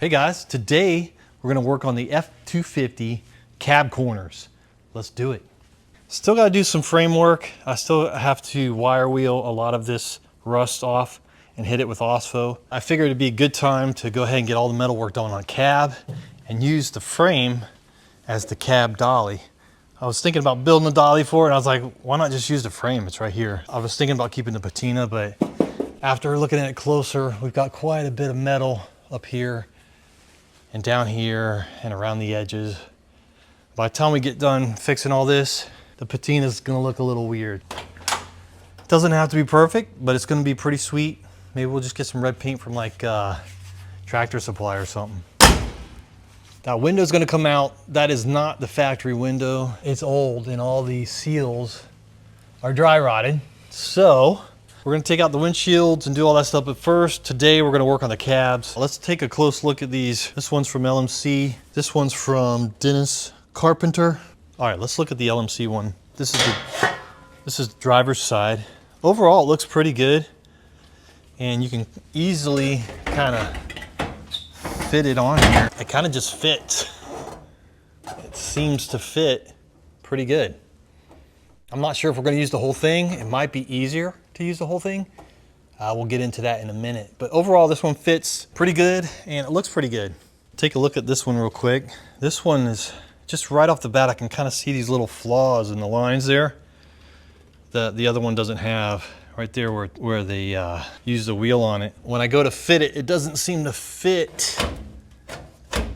Hey guys, today we're gonna work on the F250 cab corners. Let's do it. Still gotta do some frame work. I still have to wire wheel a lot of this rust off and hit it with OSFO. I figured it'd be a good time to go ahead and get all the metal work done on cab and use the frame as the cab dolly. I was thinking about building a dolly for it, and I was like, why not just use the frame? It's right here. I was thinking about keeping the patina, but after looking at it closer, we've got quite a bit of metal up here and down here and around the edges. By the time we get done fixing all this, the patina is gonna look a little weird. It doesn't have to be perfect, but it's gonna be pretty sweet. Maybe we'll just get some red paint from like Tractor Supply or something. That window's gonna come out. That is not the factory window. It's old and all the seals are dry rotted. So we're gonna take out the windshields and do all that stuff, but first, today we're gonna work on the cabs. Let's take a close look at these. This one's from LMC. This one's from Dennis Carpenter. All right, let's look at the LMC one. This is the driver's side. Overall, it looks pretty good. And you can easily kind of fit it on here. It kind of just fits. It seems to fit pretty good. I'm not sure if we're gonna use the whole thing. It might be easier to use the whole thing. We'll get into that in a minute. But overall, this one fits pretty good and it looks pretty good. Take a look at this one real quick. This one is just right off the bat, I can kind of see these little flaws in the lines there that the other one doesn't have. Right there where they use the wheel on it. When I go to fit it, it doesn't seem to fit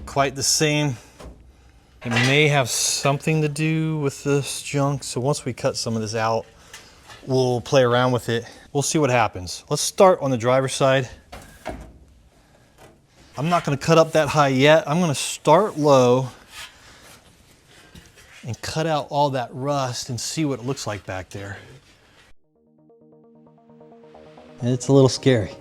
quite the same. It may have something to do with this junk. So once we cut some of this out, we'll play around with it. We'll see what happens. Let's start on the driver's side. I'm not gonna cut up that high yet. I'm gonna start low and cut out all that rust and see what it looks like back there. It's a little scary.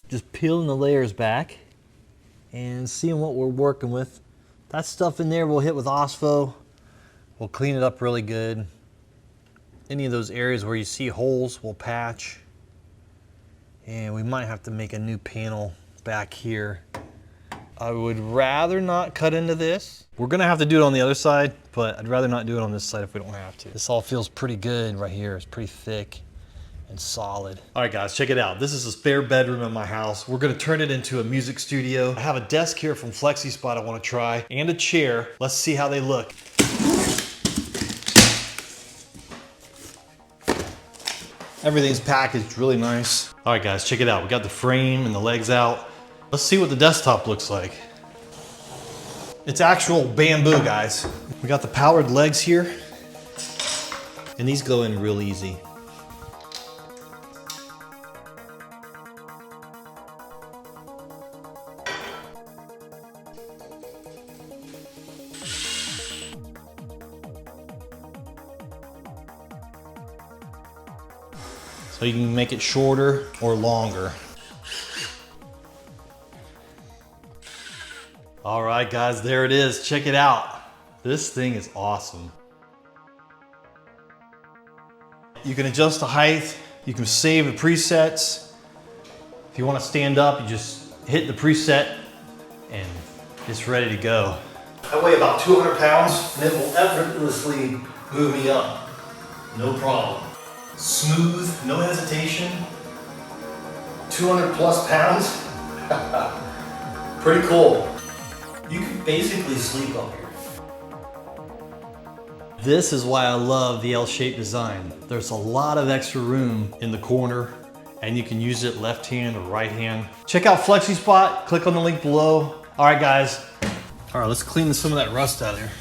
Just peeling the layers back and seeing what we're working with. That stuff in there we'll hit with OSFO. We'll clean it up really good. Any of those areas where you see holes, we'll patch. And we might have to make a new panel back here. I would rather not cut into this. We're gonna have to do it on the other side, but I'd rather not do it on this side if we don't have to. This all feels pretty good right here. It's pretty thick and solid. All right guys, check it out. This is a spare bedroom in my house. We're gonna turn it into a music studio. I have a desk here from FlexiSpot I wanna try, and a chair. Let's see how they look. Everything's packaged really nice. All right guys, check it out. We got the frame and the legs out. Let's see what the desktop looks like. It's actual bamboo, guys. We got the powered legs here, and these go in real easy. So you can make it shorter or longer. All right, guys, there it is. Check it out. This thing is awesome. You can adjust the height. You can save the presets. If you want to stand up, you just hit the preset and it's ready to go. I weigh about 200 pounds and it will effortlessly move me up. No problem. Smooth, no hesitation. 200 plus pounds. Pretty cool. You can basically sleep up here. This is why I love the L-shaped design. There's a lot of extra room in the corner and you can use it left hand or right hand. Check out FlexiSpot, click on the link below. All right, guys. All right, let's clean some of that rust out of there.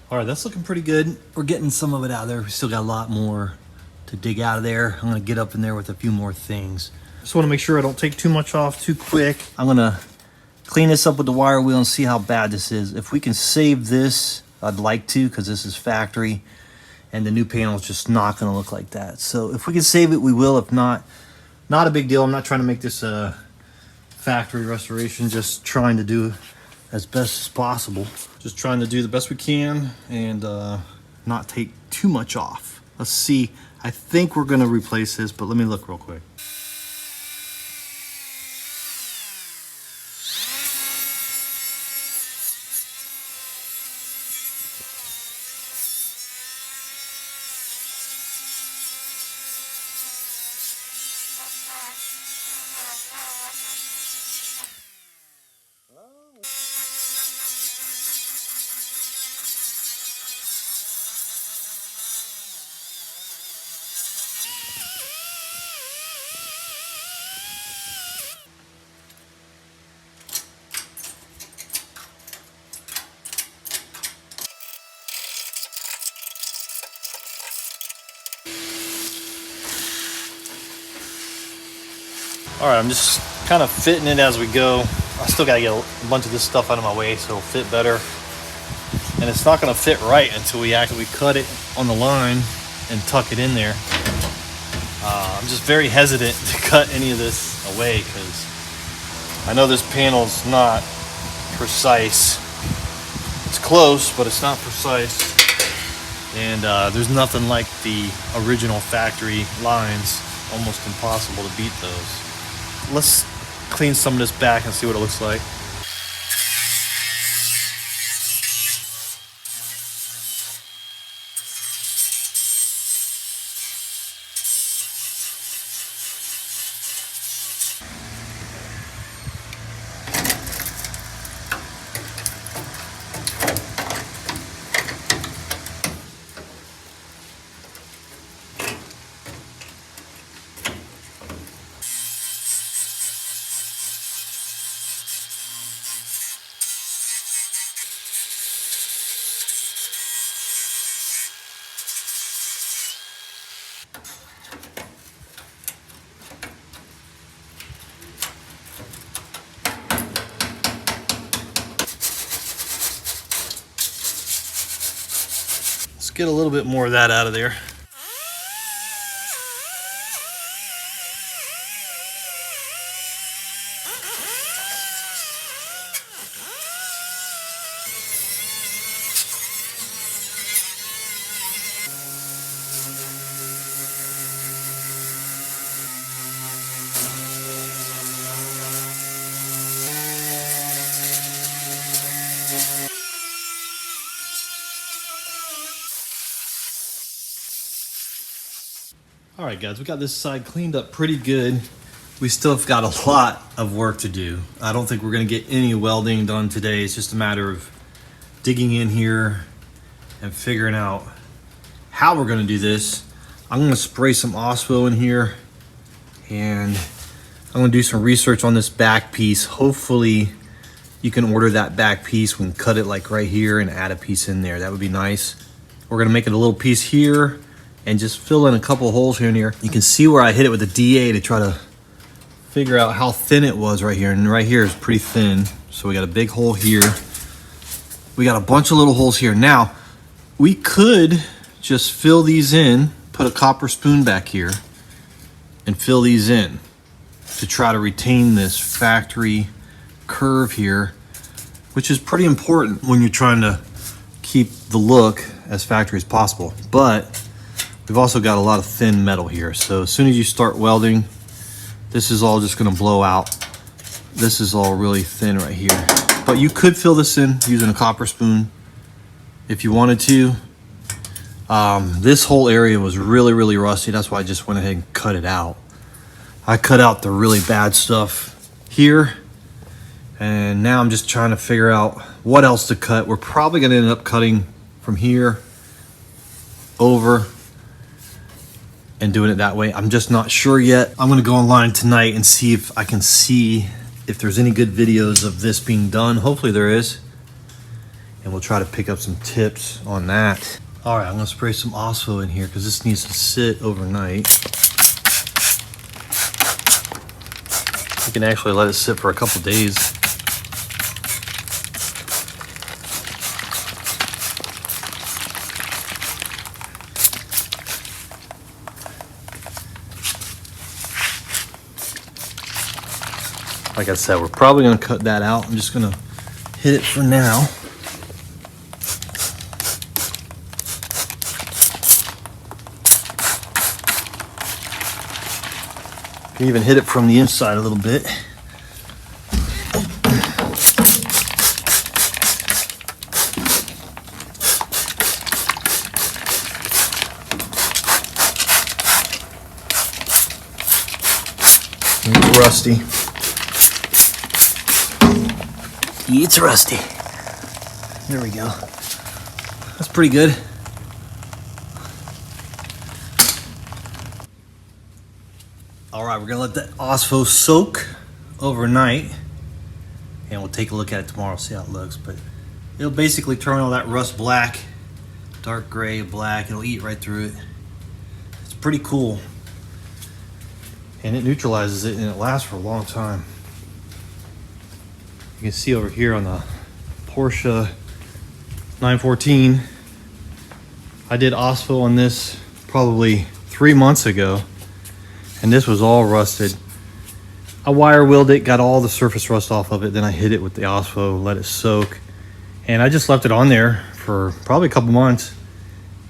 All right, that's looking pretty good. We're getting some of it out of there. We still got a lot more to dig out of there. I'm gonna get up in there with a few more things. Just wanna make sure I don't take too much off too quick. I'm gonna clean this up with the wire wheel and see how bad this is. If we can save this, I'd like to, because this is factory and the new panel is just not gonna look like that. So if we can save it, we will. If not, not a big deal. I'm not trying to make this a factory restoration, just trying to do as best as possible. Just trying to do the best we can and not take too much off. Let's see. I think we're gonna replace this, but let me look real quick. All right, I'm just kind of fitting it as we go. I still gotta get a bunch of this stuff out of my way so it'll fit better. And it's not gonna fit right until we actually cut it on the line and tuck it in there. I'm just very hesitant to cut any of this away because I know this panel's not precise. It's close, but it's not precise. And there's nothing like the original factory lines. Almost impossible to beat those. Let's clean some of this back and see what it looks like. Let's get a little bit more of that out of there. All right, guys, we got this side cleaned up pretty good. We still have got a lot of work to do. I don't think we're gonna get any welding done today. It's just a matter of digging in here and figuring out how we're gonna do this. I'm gonna spray some Oswell in here and I'm gonna do some research on this back piece. Hopefully you can order that back piece. We can cut it like right here and add a piece in there. That would be nice. We're gonna make it a little piece here and just fill in a couple holes here and here. You can see where I hit it with the DA to try to figure out how thin it was right here. And right here is pretty thin. So we got a big hole here. We got a bunch of little holes here. Now, we could just fill these in, put a copper spoon back here and fill these in to try to retain this factory curve here, which is pretty important when you're trying to keep the look as factory as possible. But we've also got a lot of thin metal here. So as soon as you start welding, this is all just gonna blow out. This is all really thin right here. but you could fill this in using a copper spoon if you wanted to. This whole area was really rusty. That's why I just went ahead and cut it out. I cut out the really bad stuff here, and now I'm just trying to figure out what else to cut. We're probably going to end up cutting from here over and doing it that way. I'm just not sure yet. I'm going to go online tonight and see if I can see if there's any good videos of this being done. Hopefully there is, and we'll try to pick up some tips on that. All right, I'm going to spray some Ospo in here because this needs to sit overnight. You can actually let it sit for a couple days. Like I said, we're probably going to cut that out. I'm just going to hit it for now. You can even hit it from the inside a little bit. It's rusty. It's rusty. There we go. That's pretty good. All right, we're gonna let that Ospo soak overnight, and we'll take a look at it tomorrow, see how it looks. But it'll basically turn all that rust black, dark gray, black. It'll eat right through it. It's pretty cool, and it neutralizes it, and it lasts for a long time. You can see over here on the Porsche 914, I did Ospo on this probably 3 months ago, and this was all rusted. I wire wheeled it, got all the surface rust off of it, then I hit it with the Ospo, let it soak, and I just left it on there for probably a couple months.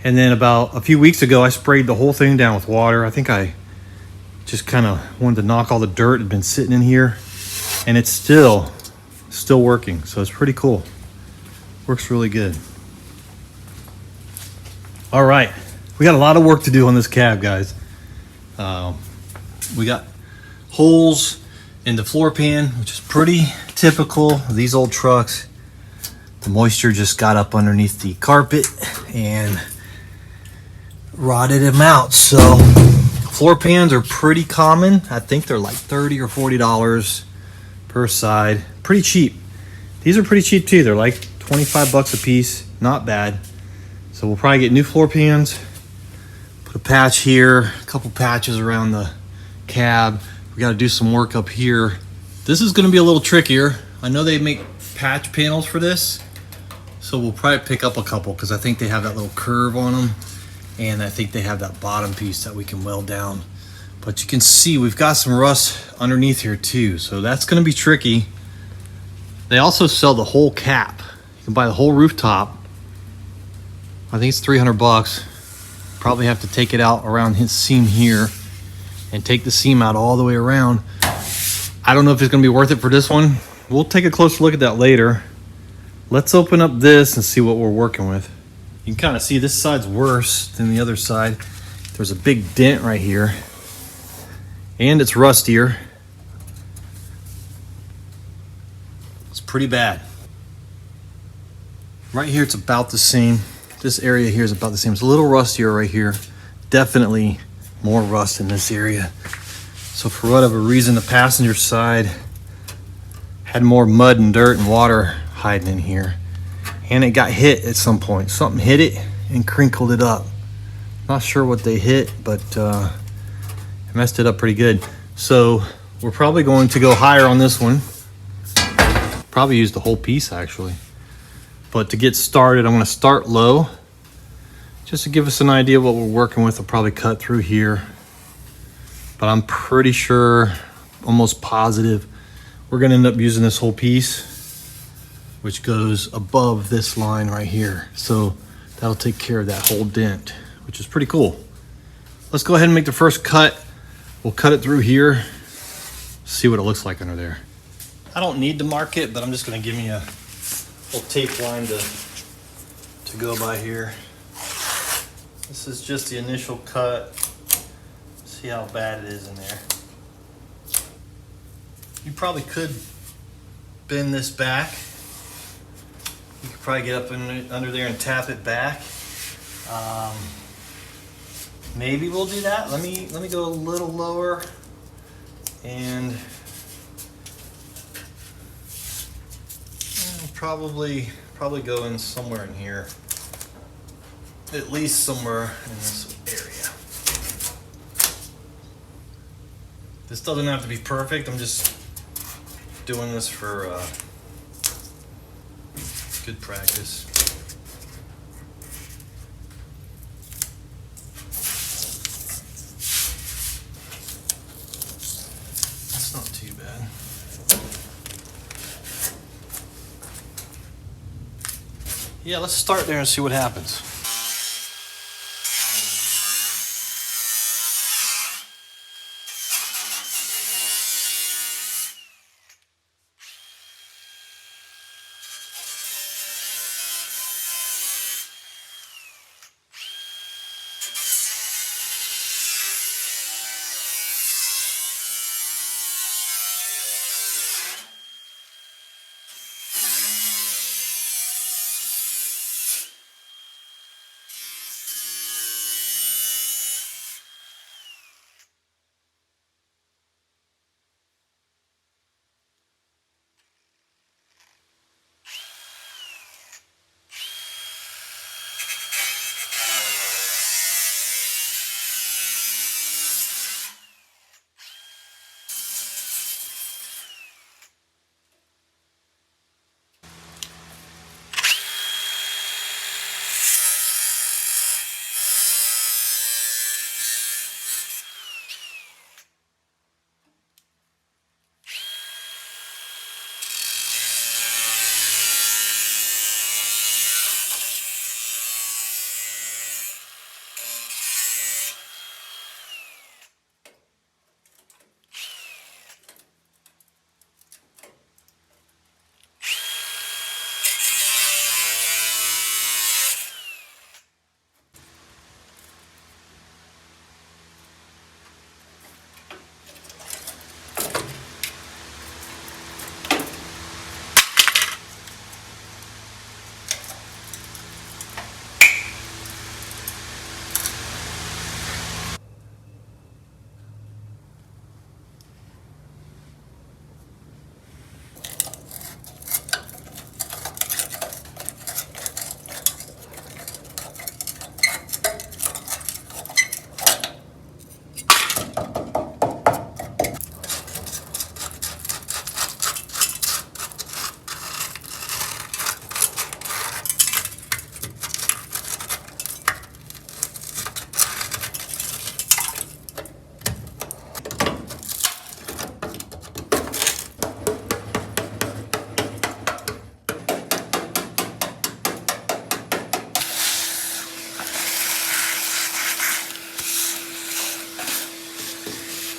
And then about a few weeks ago, I sprayed the whole thing down with water. I think I just kind of wanted to knock all the dirt that had been sitting in here, and it's still working, so it's pretty cool. Works really good. All right, we got a lot of work to do on this cab, guys. We got holes in the floor pan, which is pretty typical of these old trucks. The moisture just got up underneath the carpet and rotted them out. So floor pans are pretty common. I think they're like $30 or $40 per side. Pretty cheap. These are pretty cheap too. They're like 25 bucks a piece. Not bad. So we'll probably get new floor pans. Put a patch here, a couple patches around the cab. We got to do some work up here. This is going to be a little trickier. I know they make patch panels for this, so we'll probably pick up a couple because I think they have that little curve on them, and I think they have that bottom piece that we can weld down. But you can see we've got some rust underneath here too, so that's going to be tricky. They also sell the whole cap. You can buy the whole rooftop. I think it's 300 bucks. Probably have to take it out around his seam here and take the seam out all the way around. I don't know if it's gonna be worth it for this one. We'll take a closer look at that later. Let's open up this and see what we're working with. You can kind of see this side's worse than the other side. There's a big dent right here, and it's rustier. It's pretty bad. Right here, it's about the same. This area here is about the same. It's a little rustier right here. Definitely more rust in this area. So for whatever reason, the passenger side had more mud and dirt and water hiding in here. And it got hit at some point. Something hit it and crinkled it up. Not sure what they hit, but it messed it up pretty good. So we're probably going to go higher on this one. Probably use the whole piece actually. But to get started, I'm gonna start low. Just to give us an idea of what we're working with. I'll probably cut through here. But I'm pretty sure, almost positive, we're gonna end up using this whole piece, which goes above this line right here. So that'll take care of that whole dent, which is pretty cool. Let's go ahead and make the first cut. We'll cut it through here, see what it looks like under there. I don't need to mark it, but I'm just gonna give me a little tape line to go by here. This is just the initial cut. See how bad it is in there. You probably could bend this back. You could probably get up under there and tap it back. Maybe we'll do that. Let me go a little lower and probably go in somewhere in here. At least somewhere in this area. This doesn't have to be perfect. I'm just doing this for good practice. That's not too bad. Yeah, let's start there and see what happens.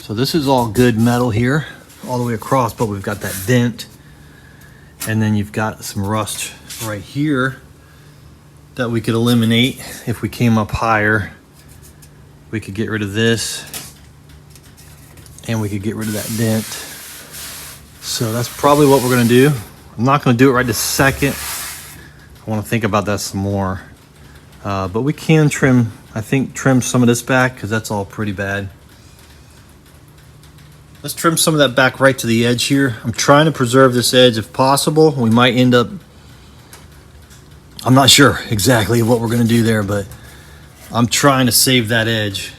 So this is all good metal here, all the way across, but we've got that dent. And then you've got some rust right here that we could eliminate if we came up higher. We could get rid of this and we could get rid of that dent. So that's probably what we're gonna do. I'm not gonna do it right this second. I wanna think about that some more. But we can trim, I think trim some of this back because that's all pretty bad. Let's trim some of that back right to the edge here. I'm trying to preserve this edge if possible. We might end up, I'm not sure exactly what we're gonna do there, but I'm trying to save that edge.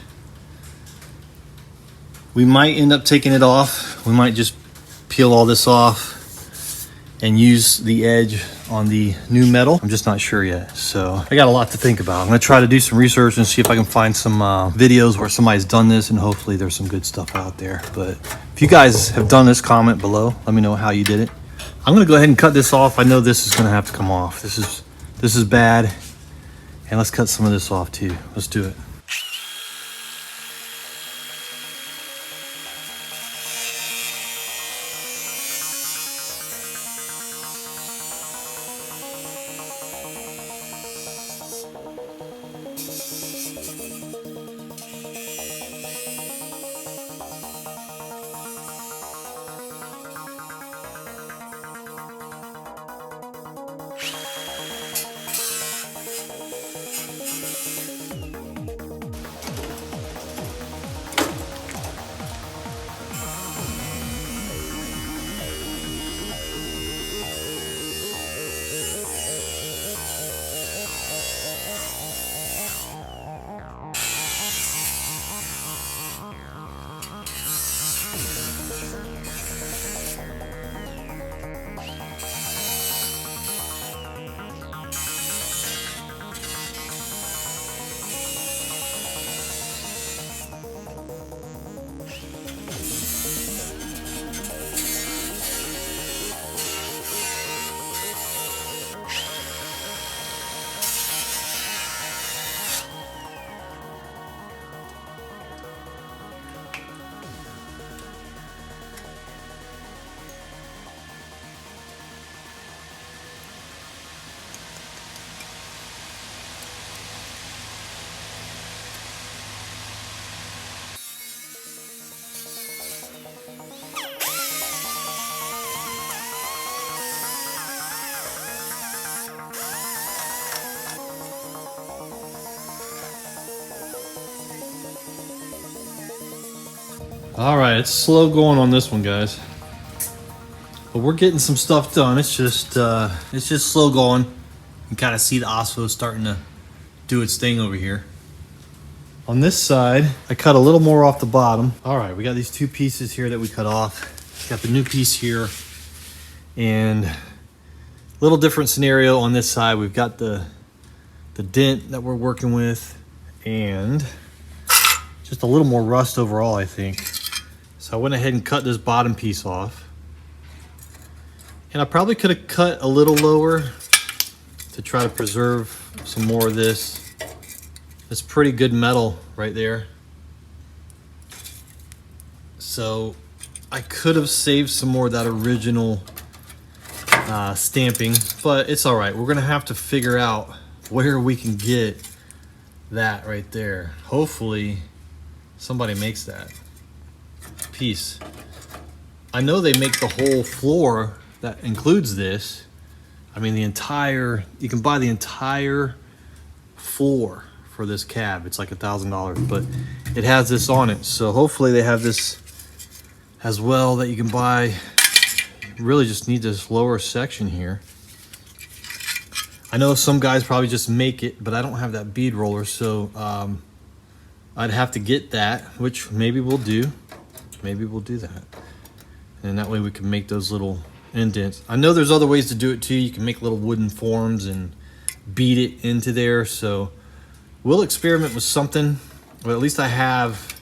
We might end up taking it off. We might just peel all this off and use the edge on the new metal. I'm just not sure yet. So I got a lot to think about. I'm gonna try to do some research and see if I can find some videos where somebody's done this, and hopefully there's some good stuff out there. But if you guys have done this, comment below. Let me know how you did it. I'm gonna go ahead and cut this off. I know this is gonna have to come off. This is bad. And let's cut some of this off too. Let's do it. All right, it's slow going on this one, guys. But we're getting some stuff done. It's just slow going. You can kind of see the OSPO starting to do its thing over here. On this side, I cut a little more off the bottom. All right, we got these two pieces here that we cut off. Got the new piece here. And a little different scenario on this side. We've got the dent that we're working with and just a little more rust overall, I think. So I went ahead and cut this bottom piece off. And I probably could have cut a little lower to try to preserve some more of this. It's pretty good metal right there. So I could have saved some more of that original stamping, but it's all right. We're gonna have to figure out where we can get that right there. Hopefully somebody makes that piece. I know they make the whole floor that includes this. I mean, you can buy the entire floor for this cab. It's like $1,000, but it has this on it. So hopefully they have this as well that you can buy. You really just need this lower section here. I know some guys probably just make it, but I don't have that bead roller, so I'd have to get that, which maybe we'll do. Maybe we'll do that. And that way we can make those little indents. I know there's other ways to do it too. You can make little wooden forms and beat it into there. So we'll experiment with something. But at least I have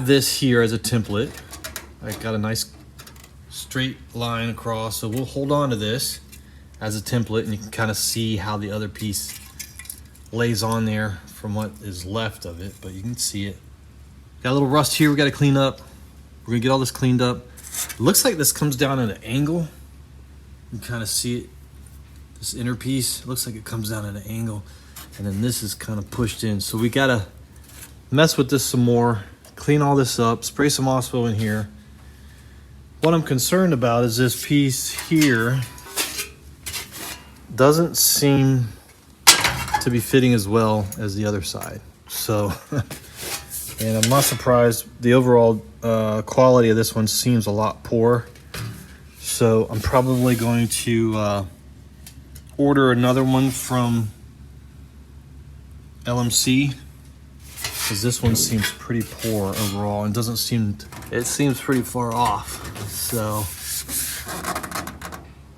this here as a template. I got a nice straight line across. So we'll hold on to this as a template, and you can kind of see how the other piece lays on there from what is left of it, but you can see it. Got a little rust here we got to clean up. We're gonna get all this cleaned up. It looks like this comes down at an angle. You can kind of see it. This inner piece, it looks like it comes down at an angle, and then this is kind of pushed in. So we gotta mess with this some more, clean all this up, spray some OSPO in here. What I'm concerned about is this piece here doesn't seem to be fitting as well as the other side. So, and I'm not surprised. The overall quality of this one seems a lot poorer. So I'm probably going to order another one from LMC, because this one seems pretty poor overall and doesn't seem, it seems pretty far off. So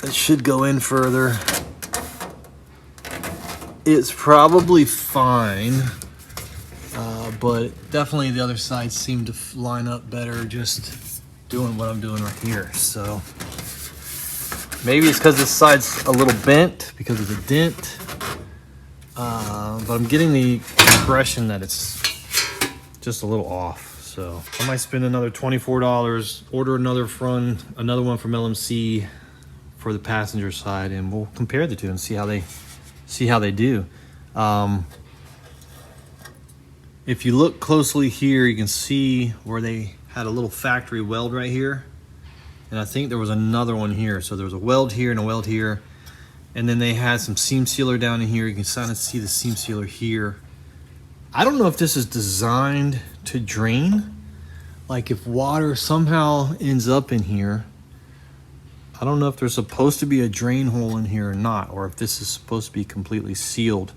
it should go in further. It's probably fine, but definitely the other side seemed to line up better just doing what I'm doing right here. So maybe it's because this side's a little bent because of the dent, but I'm getting the impression that it's just a little off. So I might spend another $24, order another one from LMC for the passenger side, and we'll compare the two and see how they do. If you look closely here, you can see where they had a little factory weld right here, and I think there was another one here. So there was a weld here and a weld here, and then they had some seam sealer down in here. You can kind of see the seam sealer here. I don't know if this is designed to drain, like if water somehow ends up in here. I don't know if there's supposed to be a drain hole in here or not, or if this is supposed to be completely sealed.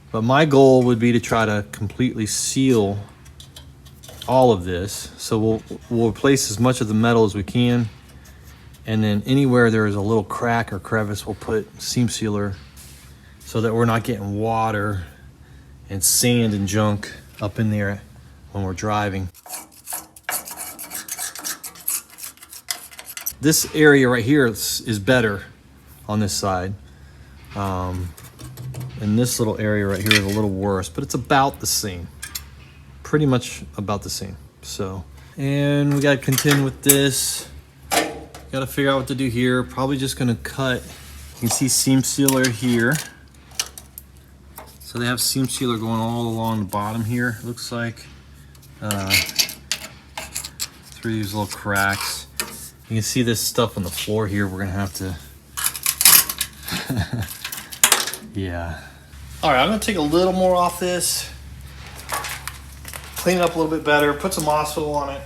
But my goal would be to try to completely seal all of this. So we'll replace as much of the metal as we can, and then anywhere there is a little crack or crevice, we'll put seam sealer so that we're not getting water and sand and junk up in there when we're driving. This area right here is better on this side. And this little area right here is a little worse, but it's about the same. Pretty much about the same. So, and we gotta contend with this. Gotta figure out what to do here. Probably just gonna cut. You can see seam sealer here. So they have seam sealer going all along the bottom here, it looks like. Through these little cracks. You can see this stuff on the floor here. We're gonna have to, yeah. All right, I'm gonna take a little more off this. clean it up a little bit better, put some Mosfil on it.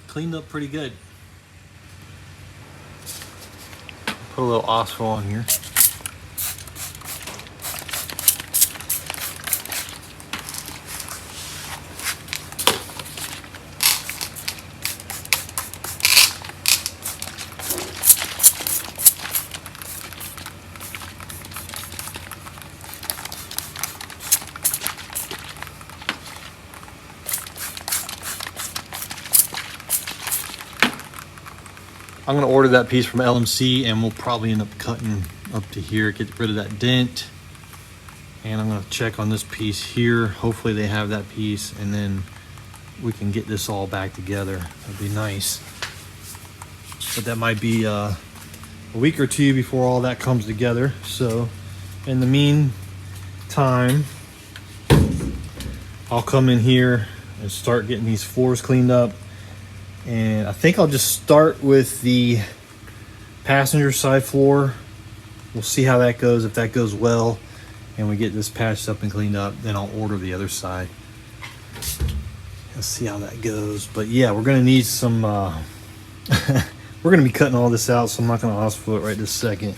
Cleaned up pretty good. Put a little Osfil on here. I'm gonna order that piece from LMC and we'll probably end up cutting up to here, get rid of that dent. And I'm gonna check on this piece here. Hopefully they have that piece and then we can get this all back together. That'd be nice. But that might be a week or two before all that comes together. So in the meantime, I'll come in here and start getting these floors cleaned up. And I think I'll just start with the passenger side floor. We'll see how that goes. If that goes well and we get this patched up and cleaned up, then I'll order the other side. Let's see how that goes. But yeah, we're gonna need some, we're gonna be cutting all this out, so I'm not gonna Osfil it right this second.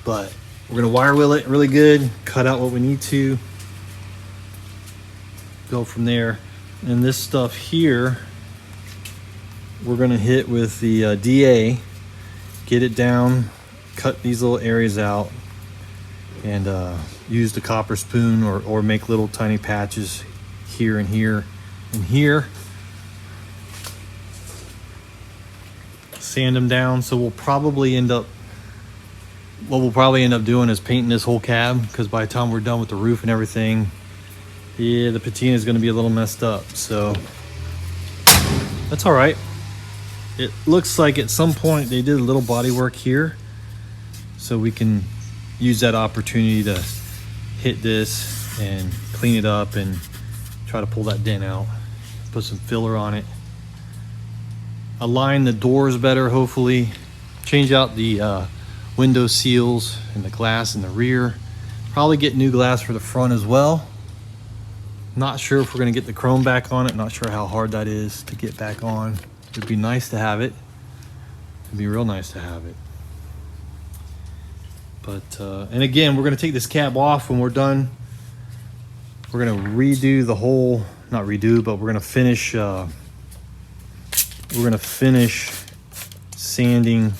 But we're gonna wire wheel it really good, cut out what we need to, go from there. And this stuff here, we're gonna hit with the DA, get it down, cut these little areas out, and use the copper spoon or make little tiny patches here and here and here. Sand them down. So we'll probably end up, what we'll probably end up doing is painting this whole cab, because by the time we're done with the roof and everything, yeah, the patina is gonna be a little messed up. So that's all right. It looks like at some point they did a little body work here, so we can use that opportunity to hit this and clean it up and try to pull that dent out, put some filler on it, align the doors better, hopefully change out the window seals and the glass in the rear, probably get new glass for the front as well. Not sure if we're going to get the chrome back on it, not sure how hard that is to get back on. It'd be nice to have it. It'd be real nice to have it. But, and again, we're gonna take this cab off when we're done. We're gonna redo the whole, not redo, but we're gonna finish sanding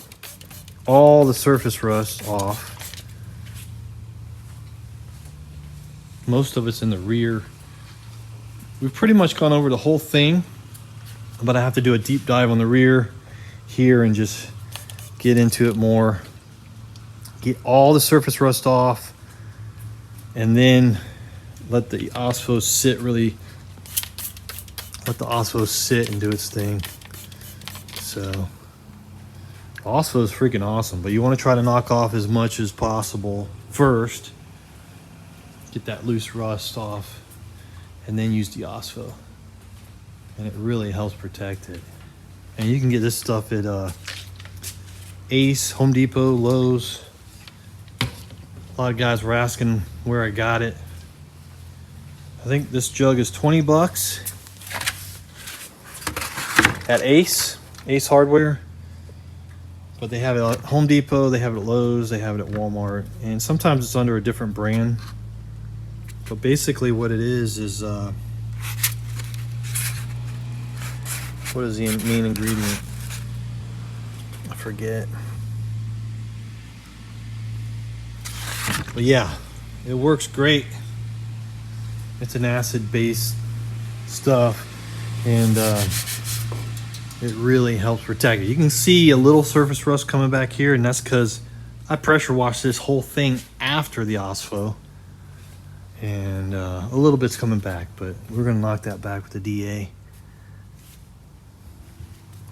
all the surface rust off. Most of it's in the rear. We've pretty much gone over the whole thing, but I have to do a deep dive on the rear here and just get into it more. Get all the surface rust off, and then let the OSPO sit and do its thing. So OSPO is freaking awesome, but you want to try to knock off as much as possible first. Get that loose rust off, and then use the OSPO. And it really helps protect it. And you can get this stuff at Ace, Home Depot, Lowe's. A lot of guys were asking where I got it. I think this jug is 20 bucks at Ace Hardware. But they have it at Home Depot, they have it at Lowe's, they have it at Walmart. And sometimes it's under a different brand. But basically what it is what is the main ingredient? I forget. But yeah, it works great. It's an acid-based stuff, and it really helps protect it. You can see a little surface rust coming back here, and that's because I pressure washed this whole thing after the OSPO, and a little bit's coming back, but we're gonna knock that back with the DA.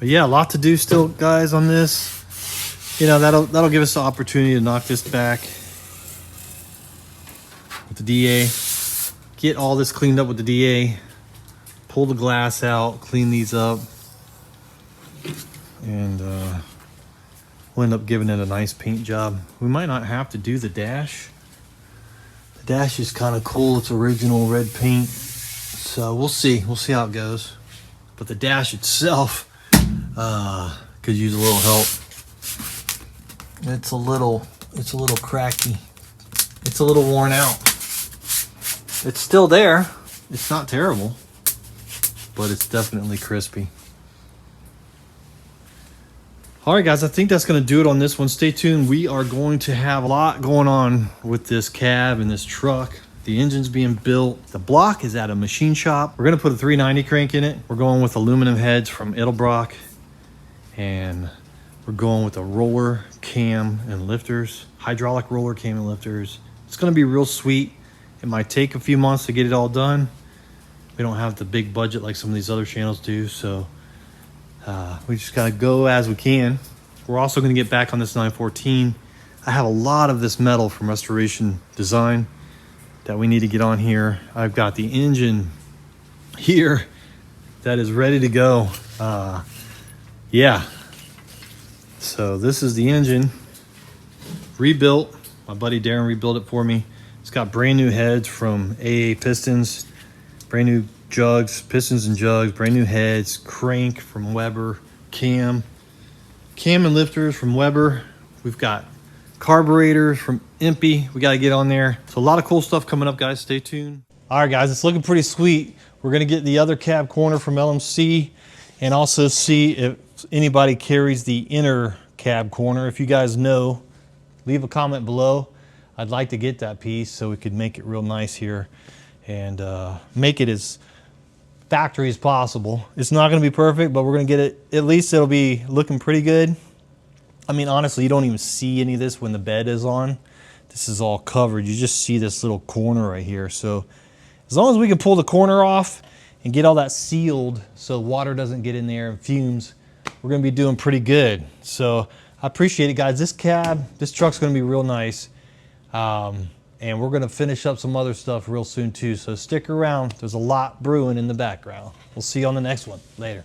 But yeah, a lot to do still, guys, on this. You know, that'll give us the opportunity to knock this back with the DA, get all this cleaned up with the DA, pull the glass out, clean these up, and we'll end up giving it a nice paint job. We might not have to do the dash. The dash is kind of cool. It's original red paint, so we'll see how it goes. But the dash itself could use a little help. It's a little cracky. It's a little worn out. It's still there. It's not terrible, but it's definitely crispy. All right, guys, I think that's going to do it on this one. Stay tuned. We are going to have a lot going on with this cab and this truck. The engine's being built. The block is at a machine shop. We're going to put a 390 crank in it. We're going with aluminum heads from Edelbrock, and we're going with a roller cam and lifters, hydraulic roller cam and lifters. It's going to be real sweet. It might take a few months to get it all done. We don't have the big budget like some of these other channels do, so we just gotta go as we can. We're also gonna get back on this 914. I have a lot of this metal from Restoration Design that we need to get on here. I've got the engine here that is ready to go. Yeah, so this is the engine rebuilt. My buddy Darren rebuilt it for me. It's got brand new heads from AA Pistons, brand new jugs, pistons and jugs, brand new heads, crank from Weber, cam and lifters from Weber. We've got carburetors from Impy. We got to get on there. So a lot of cool stuff coming up, guys. Stay tuned. All right, guys, it's looking pretty sweet. We're going to get the other cab corner from LMC and also see if anybody carries the inner cab corner. If you guys know, leave a comment below. I'd like to get that piece so we could make it real nice here and make it as factory as possible. It's not going to be perfect, but we're going to get it, at least it'll be looking pretty good. I mean, honestly, you don't even see any of this when the bed is on. This is all covered. You just see this little corner right here. So as long as we can pull the corner off and get all that sealed so water doesn't get in there and fumes, we're going to be doing pretty good. So I appreciate it, guys. This truck's going to be real nice. And we're going to finish up some other stuff real soon too. So stick around. There's a lot brewing in the background. We'll see you on the next one. Later.